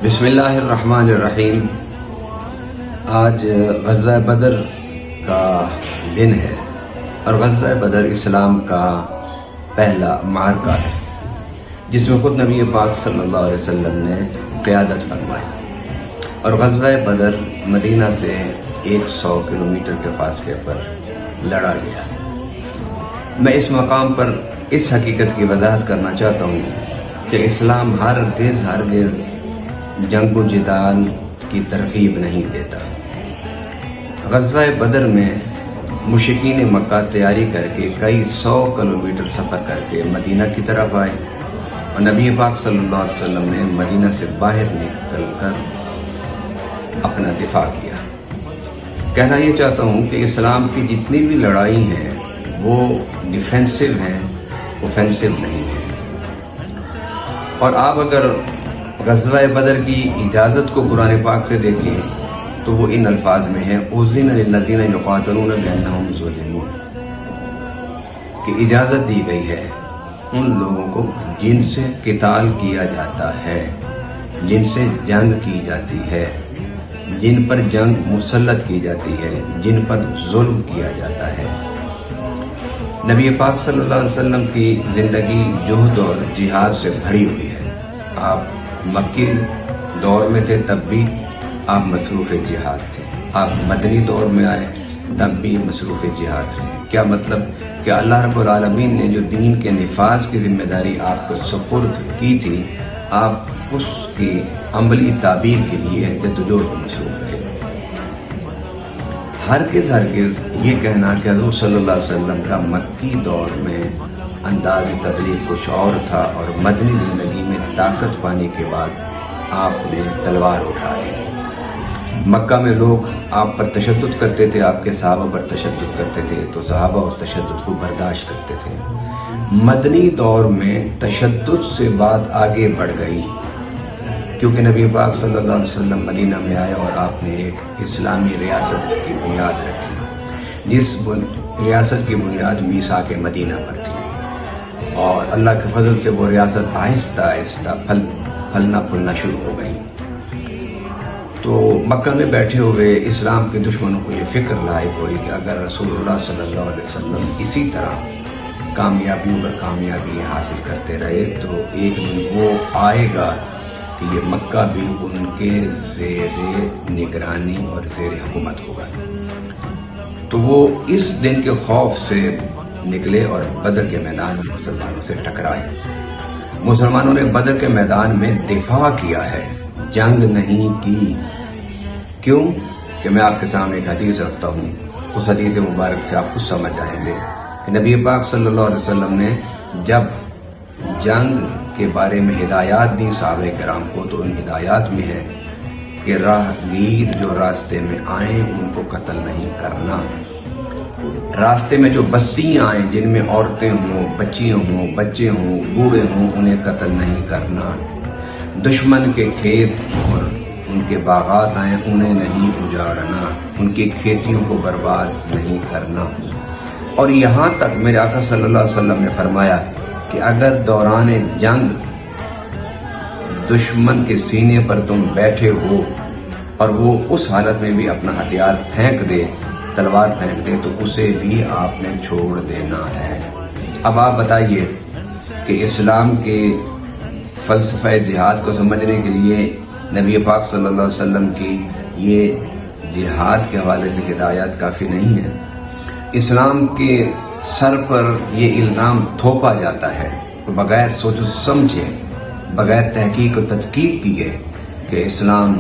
بسم اللہ الرحمن الرحیم۔ آج غزوہ بدر کا دن ہے اور غزوہ بدر اسلام کا پہلا معرکہ ہے جس میں خود نبی پاک صلی اللہ علیہ وسلم نے قیادت فرمائی، اور غزوہ بدر مدینہ سے 100 کلومیٹر کے فاصلے پر لڑا گیا۔ میں اس مقام پر اس حقیقت کی وضاحت کرنا چاہتا ہوں کہ اسلام ہرگز جنگ و جدال کی ترغیب نہیں دیتا۔ غزوہ بدر میں مشرکین مکہ تیاری کر کے کئی 100 کلومیٹر سفر کر کے مدینہ کی طرف آئے، اور نبی پاک صلی اللہ علیہ وسلم نے مدینہ سے باہر نکل کر اپنا دفاع کیا۔ کہنا یہ چاہتا ہوں کہ اسلام کی جتنی بھی لڑائی ہیں وہ ڈیفینسو ہیں، اوفینسو نہیں ہیں۔ اور آپ اگر غزوہ بدر کی اجازت کو قرآن پاک سے دیکھیں تو وہ ان الفاظ میں ہے اذن للذین یقاتلون بانہم ظلمون، کہ اجازت دی گئی ہے ان لوگوں کو جن سے قتال کیا جاتا ہے، جن سے جنگ کی جاتی ہے، جن پر جنگ مسلط کی جاتی ہے، جن پر ظلم کیا جاتا ہے۔ نبی پاک صلی اللہ علیہ وسلم کی زندگی جہد اور جہاد سے بھری ہوئی ہے۔ آپ مکی دور میں تھے تب بھی آپ مصروف جہاد تھے، آپ مدنی دور میں آئے تب بھی مصروف جہاد رہے۔ کیا مطلب کہ اللہ رب العالمین نے جو دین کے نفاذ کی ذمہ داری آپ کو سپرد کی تھی، آپ اس کی عملی تعبیر کے لیے جدوجہد میں مصروف رہے۔ ہرگز یہ کہنا کہ حضور صلی اللہ علیہ وسلم کا مکی دور میں انداز تبلیغ کچھ اور تھا اور مدنی زندگی میں طاقت پانے کے بعد آپ نے تلوار اٹھا لی۔ مکہ میں لوگ آپ پر تشدد کرتے تھے، آپ کے صحابہ پر تشدد کرتے تھے تو صحابہ اس تشدد کو برداشت کرتے تھے۔ مدنی دور میں تشدد سے بات آگے بڑھ گئی کیونکہ نبی پاک صلی اللہ علیہ وسلم مدینہ میں آئے اور آپ نے ایک اسلامی ریاست کی بنیاد رکھی، جس ریاست کی بنیاد میثاق مدینہ پر تھی، اور اللہ کے فضل سے وہ ریاست آہستہ آہستہ پھلنا پھولنا شروع ہو گئی۔ تو مکہ میں بیٹھے ہوئے اسلام کے دشمنوں کو یہ فکر لاحق ہوئی کہ اگر رسول اللہ صلی اللہ علیہ وسلم اسی طرح کامیابیوں پر کامیابی حاصل کرتے رہے تو ایک دن وہ آئے گا کہ یہ مکہ بھی ان کے زیر نگرانی اور زیر حکومت ہوگا۔ تو وہ اس دن کے خوف سے نکلے اور بدر کے میدان میں مسلمانوں سے ٹکرائے۔ مسلمانوں نے بدر کے میدان میں دفاع کیا ہے، جنگ نہیں کی۔ کیوں؟ کہ میں آپ کے سامنے ایک حدیث رکھتا ہوں، اس حدیث مبارک سے آپ کچھ سمجھ آئیں گے کہ نبی پاک صلی اللہ علیہ وسلم نے جب جنگ کے بارے میں ہدایات دی صحابہ کرام کو تو ان ہدایات میں ہے کہ راہگیر جو راستے میں آئیں ان کو قتل نہیں کرنا، راستے میں جو بستیاں آئیں جن میں عورتیں ہوں، بچیاں ہوں، بچے ہوں، بوڑھے ہوں، انہیں قتل نہیں کرنا، دشمن کے کھیت اور ان کے باغات آئیں انہیں نہیں اجاڑنا، ان کی کھیتیوں کو برباد نہیں کرنا۔ اور یہاں تک میرے آقا صلی اللہ علیہ وسلم نے فرمایا کہ اگر دوران جنگ دشمن کے سینے پر تم بیٹھے ہو اور وہ اس حالت میں بھی اپنا ہتھیار پھینک دے، تلوار پھینک دے، تو اسے بھی آپ نے چھوڑ دینا ہے۔ اب آپ بتائیے کہ اسلام کے فلسفہ جہاد کو سمجھنے کے لیے نبی پاک صلی اللہ علیہ وسلم کی یہ جہاد کے حوالے سے ہدایات کافی نہیں ہے؟ اسلام کے سر پر یہ الزام تھوپا جاتا ہے بغیر سوچ و سمجھے، بغیر تحقیق و تدقیق کیے کہ اسلام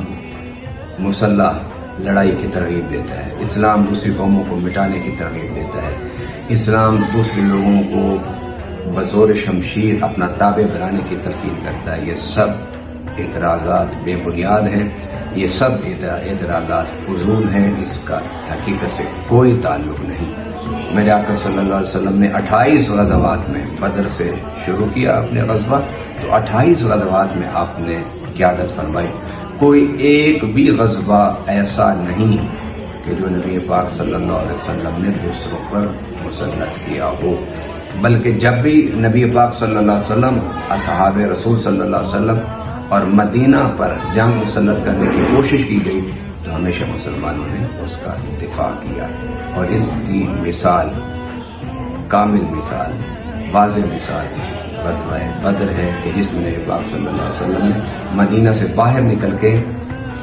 مسلح لڑائی کی ترغیب دیتا ہے، اسلام دوسری قوموں کو مٹانے کی ترغیب دیتا ہے، اسلام دوسرے لوگوں کو بزور شمشیر اپنا تابع بنانے کی تلقین کرتا ہے۔ یہ سب اعتراضات بے بنیاد ہیں، یہ سب اعتراضات فضول ہیں، اس کا حقیقت سے کوئی تعلق نہیں۔ میرے آقا صلی اللہ علیہ وسلم نے 28 غزوات میں، بدر سے شروع کیا اپنے غزوہ تو 28 غزوات میں آپ نے قیادت فرمائی۔ کوئی ایک بھی غزوہ ایسا نہیں کہ جو نبی پاک صلی اللہ علیہ وسلم نے دوسروں پر مسلط کیا ہو، بلکہ جب بھی نبی پاک صلی اللہ علیہ وسلم، اصحاب رسول صلی اللہ علیہ وسلم اور مدینہ پر جنگ مسلط کرنے کی کوشش کی گئی تو ہمیشہ مسلمانوں نے اس کا دفاع کیا، اور اس کی مثال، کامل مثال، واضح مثال غزوہ بدر ہے کہ جس میں نبی پاک صلی اللہ علیہ وسلم نے مدینہ سے باہر نکل کے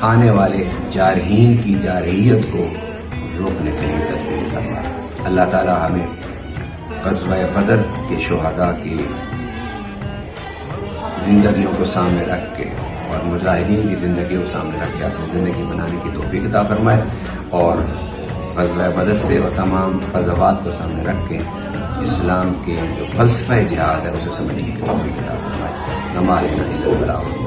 آنے والے جارحین کی جارحیت کو روکنے کے لیے تدبیر فرمایا۔ اللہ تعالی ہمیں غزوہ بدر کے شہداء کی زندگیوں کو سامنے رکھ کے اور مجاہدین کی زندگیوں کو سامنے رکھ کے اپنی زندگی بنانے کی توفیق عطا فرمائے، اور غزوہ بدر سے اور تمام غزوات کو سامنے رکھ کے اسلام کے جو فلسفہ جہاد ہے اسے سمجھنے کی توفیق عطا فرمائے۔ وما علینا الا البلاغ۔